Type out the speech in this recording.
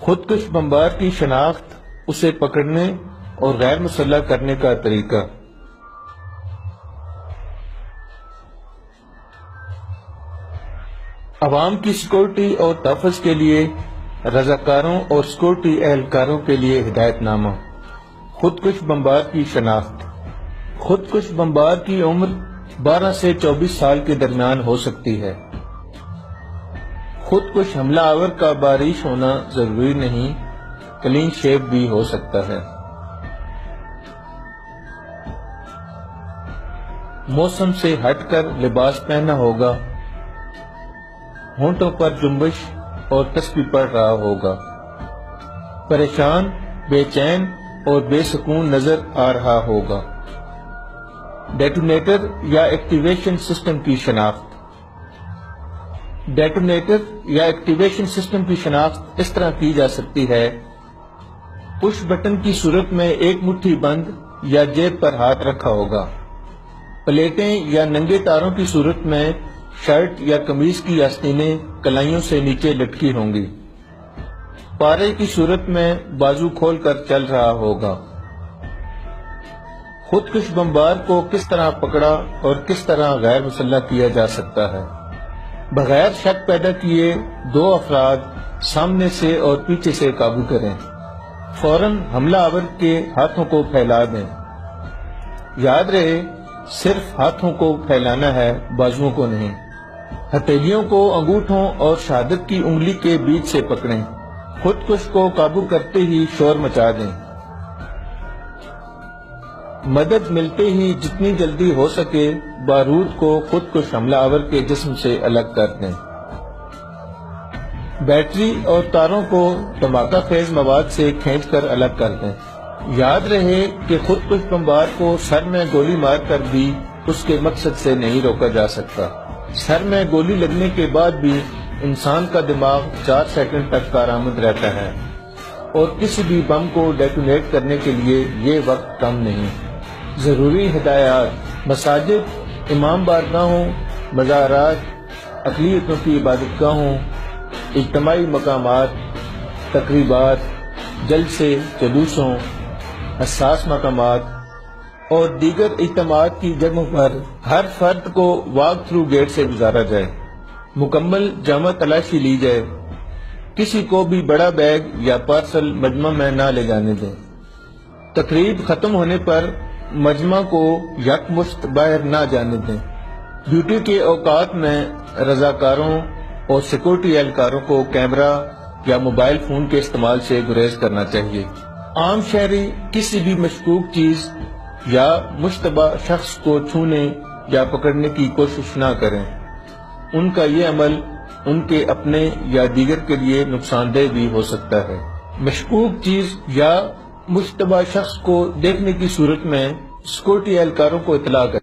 خودکش بمبار کی شناخت، اسے پکڑنے اور غیر مسلح کرنے کا طریقہ۔ عوام کی سیکورٹی اور تحفظ کے لیے رضاکاروں اور سیکورٹی اہلکاروں کے لیے ہدایت نامہ۔ خودکش بمبار کی شناخت۔ خودکش بمبار کی عمر 12 سے 24 سال کے درمیان ہو سکتی ہے۔ خودکش حملہ آور کا باریش ہونا ضروری نہیں، کلین شیپ بھی ہو سکتا ہے۔ موسم سے ہٹ کر لباس پہنا ہوگا، ہونٹوں پر جنبش اور تسبیح پڑھ رہا ہوگا، پریشان، بے چین اور بے سکون نظر آ رہا ہوگا۔ ڈیٹونیٹر یا ایکٹیویشن سسٹم کی شناخت۔ ڈیٹونیٹر یا ایکٹیویشن سسٹم کی شناخت اس طرح کی جا سکتی ہے: پش بٹن کی صورت میں ایک مٹھی بند یا جیب پر ہاتھ رکھا ہوگا، پلیٹیں یا ننگے تاروں کی صورت میں شرٹ یا قمیض کی آستینیں کلائیوں سے نیچے لٹکی ہوں گی، پارے کی صورت میں بازو کھول کر چل رہا ہوگا۔ خودکش بمبار کو کس طرح پکڑا اور کس طرح غیر مسلح کیا جا سکتا ہے؟ بغیر شک پیدا کیے 2 افراد سامنے سے اور پیچھے سے قابو کریں، فوراً حملہ آور کے ہاتھوں کو پھیلا دیں۔ یاد رہے، صرف ہاتھوں کو پھیلانا ہے، بازوؤں کو نہیں۔ ہتھیلیوں کو انگوٹھوں اور شہادت کی انگلی کے بیچ سے پکڑیں، خودکش کو قابو کرتے ہی شور مچا دیں۔ مدد ملتے ہی جتنی جلدی ہو سکے بارود کو خودکش حملہ آور کے جسم سے الگ کر دیں۔ بیٹری اور تاروں کو دھماکہ خیز مواد سے کھینچ کر الگ کر دیں۔ یاد رہے کہ خودکش بمبار کو سر میں گولی مار کر بھی اس کے مقصد سے نہیں روکا جا سکتا۔ سر میں گولی لگنے کے بعد بھی انسان کا دماغ 4 سیکنڈ تک کارآمد رہتا ہے، اور کسی بھی بم کو ڈیٹونیٹ کرنے کے لیے یہ وقت کم نہیں۔ ضروری ہدایات: مساجد، امام بارگاہوں، مزارات، اقلیتوں کی عبادت گاہوں، اجتماعی مقامات، تقریبات، جلسے، جلوسوں، حساس مقامات اور دیگر اجتماعات کی جگہوں پر ہر فرد کو واک تھرو گیٹ سے گزارا جائے، مکمل جامع تلاشی لی جائے، کسی کو بھی بڑا بیگ یا پارسل مجمع میں نہ لے جانے دیں۔ تقریب ختم ہونے پر مجمع کو یکمشت باہر نہ جانے دیں۔ ڈیوٹی کے اوقات میں رضاکاروں اور سیکورٹی اہلکاروں کو کیمرہ یا موبائل فون کے استعمال سے گریز کرنا چاہیے۔ عام شہری کسی بھی مشکوک چیز یا مشتبہ شخص کو چھونے یا پکڑنے کی کوشش نہ کریں، ان کا یہ عمل ان کے اپنے یا دیگر کے لیے نقصان دہ بھی ہو سکتا ہے۔ مشکوک چیز یا مشتبہ شخص کو دیکھنے کی صورت میں سیکورٹی اہلکاروں کو اطلاع کریں۔